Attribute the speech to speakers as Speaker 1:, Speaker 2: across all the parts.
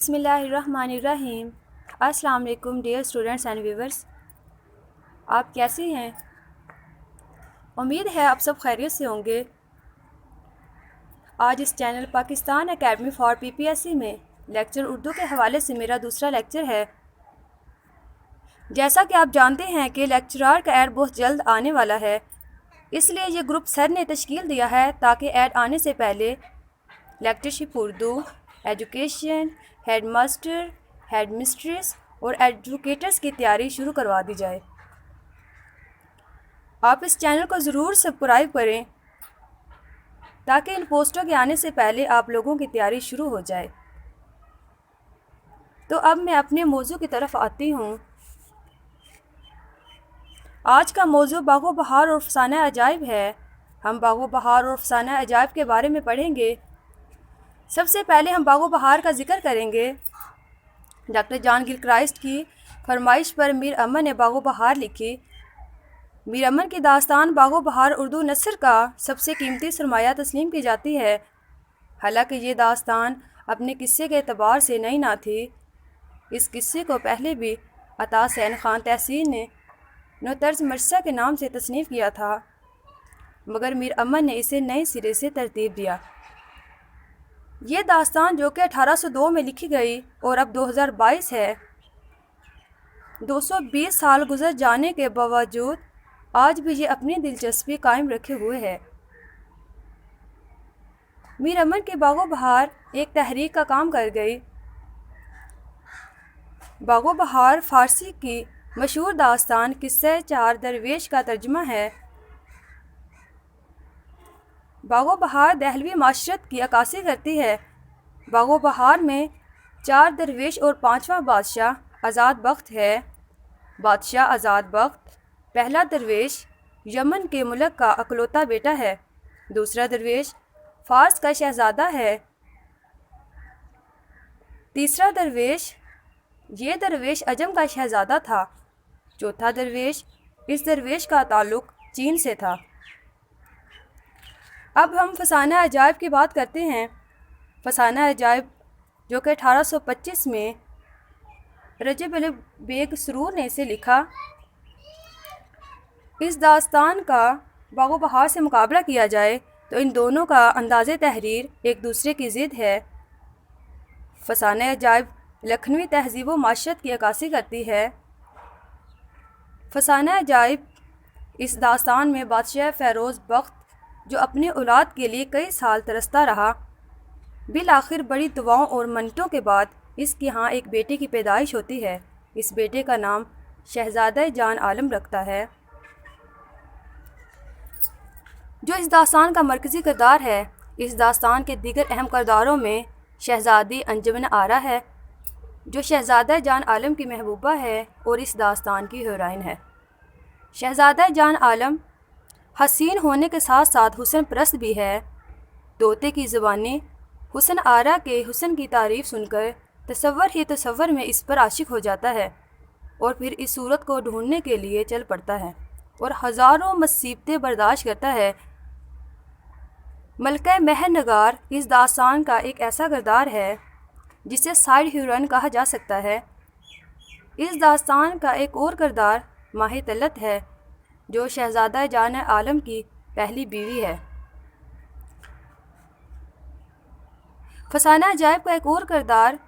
Speaker 1: बिस्मिल्लाहिर्रहमानिर्रहीम। अस्सलाम वालेकुम डियर स्टूडेंट्स एंड व्यूवर्स, आप कैसी हैं? उम्मीद है आप सब खैरियत से होंगे। आज इस channel Pakistan academy for PPSC में लेक्चर उर्दू के हवाले से मेरा दूसरा लेक्चर है। जैसा कि आप जानते हैं कि लेक्चरार का ऐड बहुत जल्द आने वाला है, इसलिए ये ग्रुप सर ने तश्कील दिया है ताकि ऐड आने से पहले lectureship Urdu, education, head master, head mistress और एजुकेटर्स की तैयारी शुरू करवा दी जाए। आप इस चैनल को ज़रूर सब्सक्राइब करें ताकि इन पोस्टों के आने से पहले आप लोगों की तैयारी शुरू हो जाए। तो अब मैं अपने मौजू की तरफ आती हूँ। आज का मौजू बागो बहार और अफसाने अजाइब है। हम बागो बहार और अफसाने अजाइब के बारे में पढ़ेंगे। सबसे पहले हम बागो बहार का जिक्र करेंगे। डॉक्टर जॉन गिलक्राइस्ट की फरमाइश पर मीर अमन ने बागो बहार लिखी। मीर अमन की दास्तान बागो बहार उर्दू नस्र का सबसे कीमती सरमाया तस्लीम की जाती है। हालांकि ये दास्तान अपने किस्से के एतबार से नई ना थी। इस किस्से को पहले भी अता सैन खान तहसीन ने नोतर्ज मरसा के नाम से तसनीफ़ किया था, मगर मीर अमन ने इसे नए सिरे से तरतीब दिया। ये दास्तान जो कि 1802 में लिखी गई और अब 2022 है, 220 साल गुजर जाने के बावजूद आज भी ये अपनी दिलचस्पी कायम रखे हुए है। मीर अमन की बागो बहार एक तहरीक का काम कर गई। बागो बहार फ़ारसी की मशहूर दास्तान किस्से चार दरवेश का तर्जुमा है। बागो बहार दहलवी माशरत की अक्कासी करती है। बागो बहार में चार दरवेश और पांचवा बादशाह आज़ाद बख्त है। बादशाह आज़ाद बख्त पहला दरवेश यमन के मुल्क का अकलौता बेटा है। दूसरा दरवेश फ़ारस का शहज़ादा है। तीसरा दरवेश ये दरवेश अजम का शहज़ादा था। चौथा दरवेश इस दरवेश का ताल्लुक़ चीन से था। अब हम फसाने अजाइब की बात करते हैं। फसाने अजाइब जो कि 1825 में रजब अली बेग सरूर ने इसे लिखा। इस दास्तान का बागो बहार से मुकाबला किया जाए तो इन दोनों का अंदाज़े तहरीर एक दूसरे की ज़िद है। फसाने अजाइब लखनवी तहज़ीब व माशरत की अक्कासी करती है। फसाने अजाइब इस दास्तान में बादशाह फ़ैरोज़ बख्त जो अपनी औलाद के लिए कई साल तरसता रहा, बिल आखिर बड़ी दुआओं और मन्नतों के बाद इसके यहाँ एक बेटे की पैदाइश होती है। इस बेटे का नाम शहज़ादा जान आलम रखता है। जो इस दास्तान का मरकज़ी किरदार है। इस दास्तान के दीगर अहम किरदारों में शहज़ादी अंजुमन आरा है, जो शहज़ादा जान आलम की महबूबा है और इस दास्तान की हीरोइन है। शहज़ादा जान आलम हसीन होने के साथ साथ हुस्न परस्त भी है। तोते की ज़ुबानी हुस्न आरा के हुस्न की तारीफ़ सुनकर तसव्वुर ही तसव्वुर में इस पर आशिक हो जाता है और फिर इस सूरत को ढूंढने के लिए चल पड़ता है और हज़ारों मुसीबतें बर्दाश्त करता है। मलका महनगार इस दास्तान का एक ऐसा किरदार है जिसे साइड हीरोइन कहा जा सकता है। इस दास्तान का एक और किरदार माही तलत है, जो शहज़ादा जान आलम की पहली बीवी है। फसाना अजाइब का एक और किरदार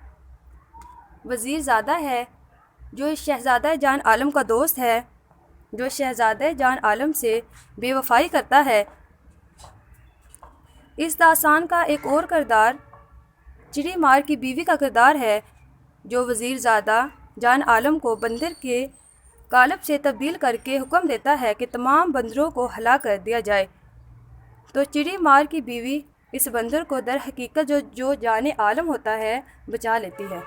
Speaker 1: वज़ीर ज़ादा है, जो शहज़ादा जान आलम का दोस्त है, जो शहज़ादा जान आलम से बेवफाई करता है। इस दास्तान का एक और किरदार चिड़ी मार की बीवी का किरदार है, जो वज़ीर ज़ादा जान आलम को बंदर के कालब से तब्दील करके हुक्म देता है कि तमाम बंदरों को हलाक कर दिया जाए। तो चिड़ी मार की बीवी इस बंदर को दर हकीकत जो जाने आलम होता है बचा लेती है।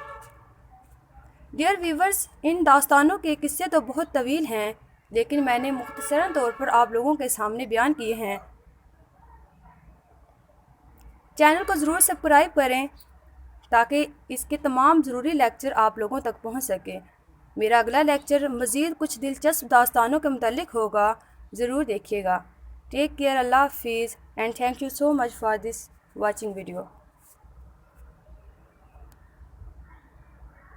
Speaker 1: डियर व्यूवर्स, इन दास्तानों के किस्से तो बहुत तवील हैं, लेकिन मैंने मुख्तसरन तौर पर आप लोगों के सामने बयान किए हैं। चैनल को ज़रूर सब्सक्राइब करें ताकि इसके तमाम ज़रूरी लेक्चर आप लोगों तक पहुंच सके। मेरा अगला लेक्चर मज़ीद कुछ दिलचस्प दास्तानों के मुतल्लिक़ होगा, ज़रूर देखिएगा। टेक केयर, अल्लाह हाफिज़ and thank you so much for this watching video.